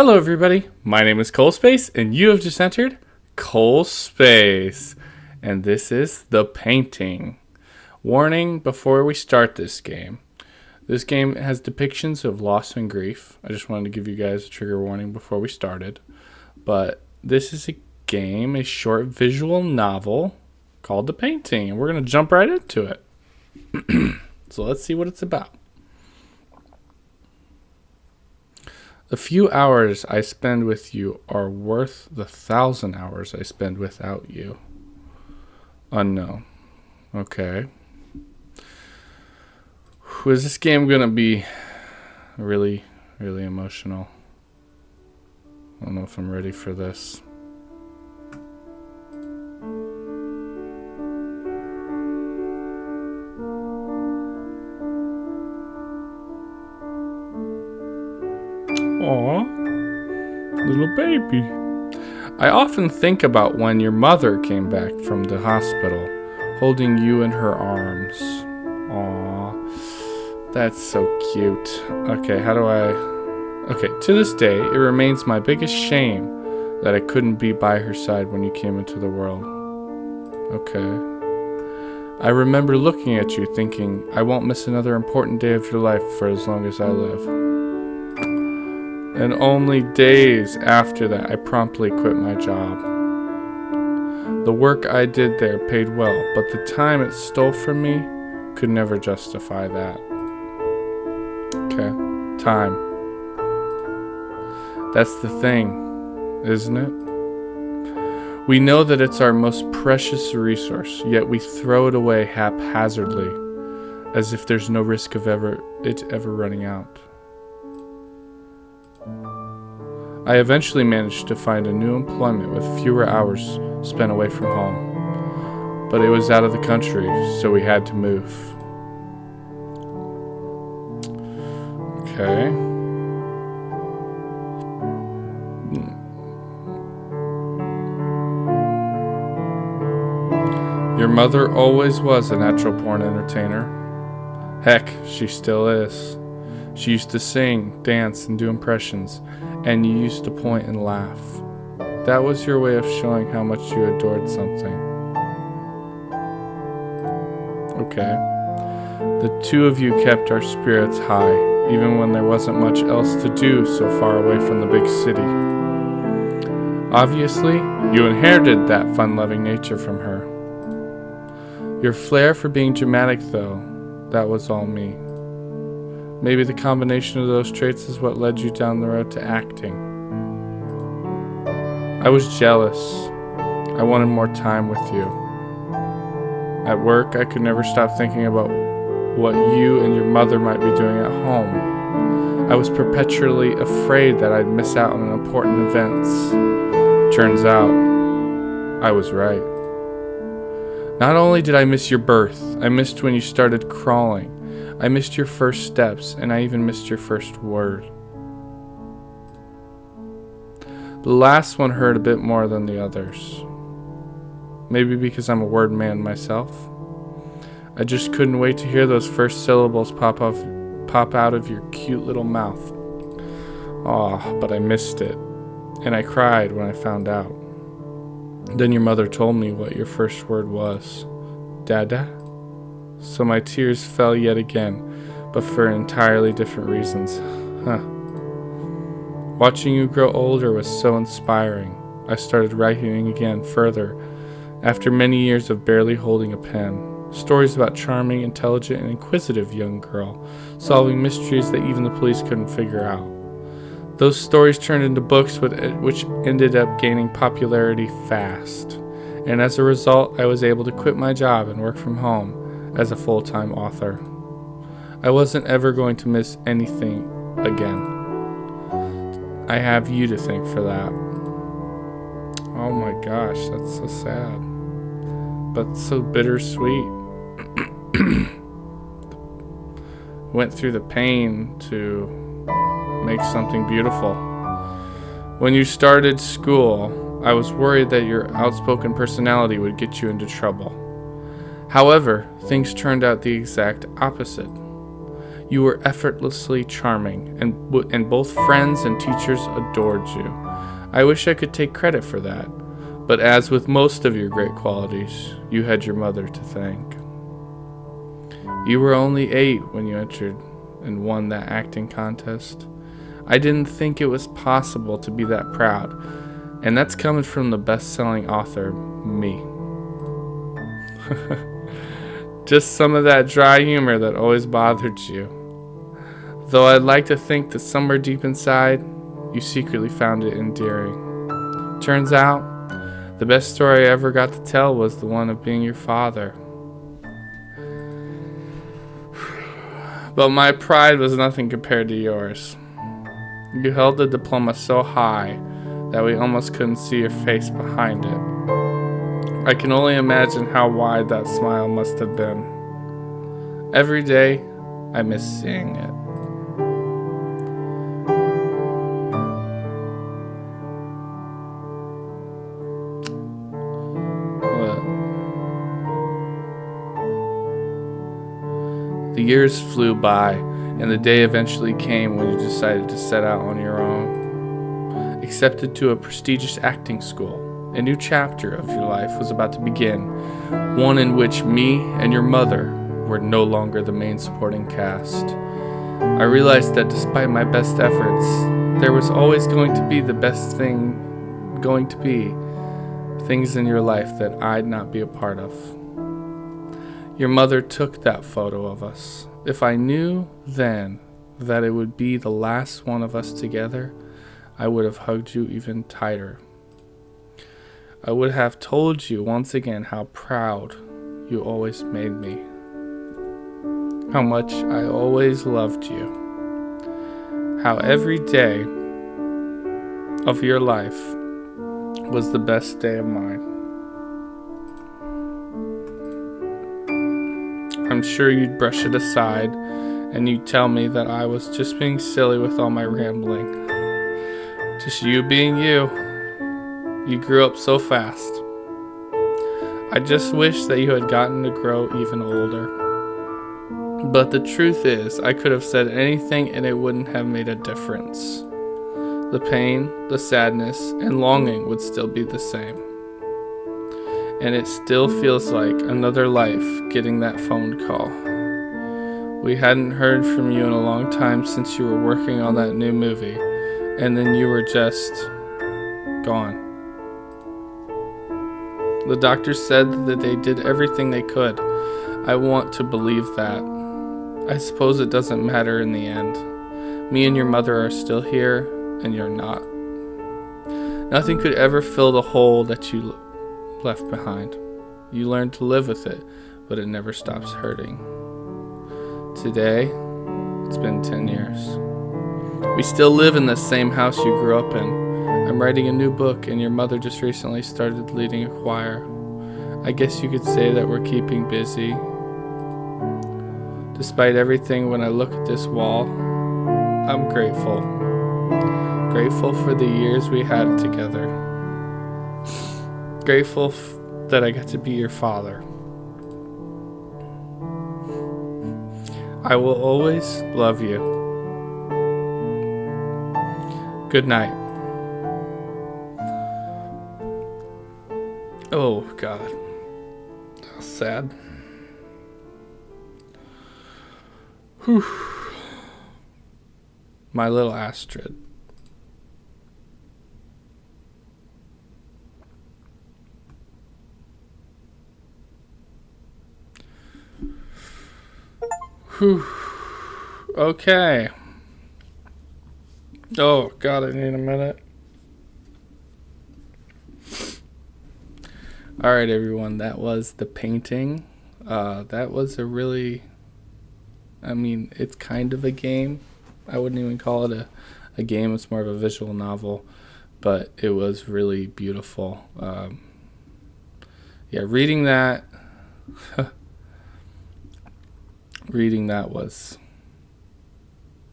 Hello, everybody. My name is Cole Space, and you have just entered Cole Space. And this is The Painting. Warning before we start this game. This game has depictions of loss and grief. I just wanted to give you guys a trigger warning before we started. But this is a game, a short visual novel called The Painting. And we're going to jump right into it. So let's see what it's about. The few hours I spend with you are worth the 1,000 hours I spend without you. Unknown. Okay. Is this game going to be really, really emotional? I don't know if I'm ready for this. Aw, little baby. I often think about when your mother came back from the hospital, holding you in her arms. Aw, that's so cute. Okay, to this day, it remains my biggest shame that I couldn't be by her side when you came into the world. Okay. I remember looking at you thinking, I won't miss another important day of your life for as long as I live. And only days after that, I promptly quit my job. The work I did there paid well, but the time it stole from me could never justify that. Okay, time. That's the thing, isn't it? We know that it's our most precious resource, yet we throw it away haphazardly, as if there's no risk of it ever running out. I eventually managed to find a new employment with fewer hours spent away from home, but it was out of the country, so we had to move. Okay. Your mother always was a natural born entertainer. Heck, she still is. She used to sing, dance, and do impressions, and you used to point and laugh. That was your way of showing how much you adored something. Okay. The two of you kept our spirits high, even when there wasn't much else to do so far away from the big city. Obviously, you inherited that fun-loving nature from her. Your flair for being dramatic, though, that was all me. Maybe the combination of those traits is what led you down the road to acting. I was jealous. I wanted more time with you. At work, I could never stop thinking about what you and your mother might be doing at home. I was perpetually afraid that I'd miss out on important events. Turns out, I was right. Not only did I miss your birth, I missed when you started crawling. I missed your first steps, and I even missed your first word. The last one hurt a bit more than the others. Maybe because I'm a word man myself. I just couldn't wait to hear those first syllables pop out of your cute little mouth. Aw, but I missed it, and I cried when I found out. Then your mother told me what your first word was. Dada? So my tears fell yet again, but for entirely different reasons. Watching you grow older was so inspiring. I started writing again further, after many years of barely holding a pen. Stories about charming, intelligent, and inquisitive young girl, solving mysteries that even the police couldn't figure out. Those stories turned into books which ended up gaining popularity fast. And as a result, I was able to quit my job and work from home as a full-time author. I wasn't ever going to miss anything again. I have you to thank for that. Oh my gosh, that's so sad. But so bittersweet. Went through the pain to make something beautiful. When you started school, I was worried that your outspoken personality would get you into trouble. However, things turned out the exact opposite. You were effortlessly charming, and both friends and teachers adored you. I wish I could take credit for that, but as with most of your great qualities, you had your mother to thank. You were only 8 when you entered and won that acting contest. I didn't think it was possible to be that proud, and that's coming from the best-selling author, me. Just some of that dry humor that always bothered you. Though I'd like to think that somewhere deep inside, you secretly found it endearing. Turns out, the best story I ever got to tell was the one of being your father. But my pride was nothing compared to yours. You held the diploma so high that we almost couldn't see your face behind it. I can only imagine how wide that smile must have been. Every day, I miss seeing it. The years flew by, and the day eventually came when you decided to set out on your own. Accepted to a prestigious acting school, a new chapter of your life was about to begin, one in which me and your mother were no longer the main supporting cast. I realized that despite my best efforts, there was always going to be things in your life that I'd not be a part of. Your mother took that photo of us. If I knew then that it would be the last one of us together, I would have hugged you even tighter. I would have told you once again how proud you always made me. How much I always loved you. How every day of your life was the best day of mine. I'm sure you'd brush it aside, and you'd tell me that I was just being silly with all my rambling. Just you being you. You grew up so fast. I just wish that you had gotten to grow even older. But the truth is, I could have said anything and it wouldn't have made a difference. The pain, the sadness, and longing would still be the same. And it still feels like another life getting that phone call. We hadn't heard from you in a long time since you were working on that new movie, and then you were just gone. The doctors said that they did everything they could. I want to believe that. I suppose it doesn't matter in the end. Me and your mother are still here, and you're not. Nothing could ever fill the hole that you left behind. You learn to live with it, but it never stops hurting. Today, it's been 10 years. We still live in the same house you grew up in. I'm writing a new book, and your mother just recently started leading a choir. I guess you could say that we're keeping busy. Despite everything, when I look at this wall, I'm grateful. Grateful for the years we had together. Grateful that I got to be your father. I will always love you. Good night. Oh, God. That was sad. Whew. My little Astrid. Whew. Okay. Oh, God, I need a minute. All right, everyone, that was The Painting. That was a really, it's kind of a game. I wouldn't even call it a game. It's more of a visual novel, but it was really beautiful. Reading that...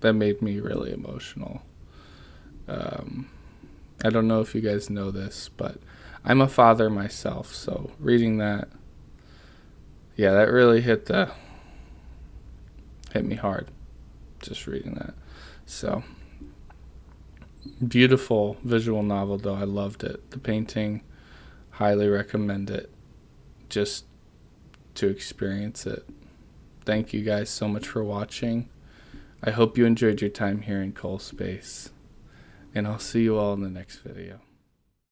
that made me really emotional. I don't know if you guys know this, but I'm a father myself, so reading that, that really hit me hard. just reading that. So, beautiful visual novel, though. I loved it. The painting, highly recommend it just to experience it. Thank you guys so much for watching. I hope you enjoyed your time here in Cole Space, and I'll see you all in the next video.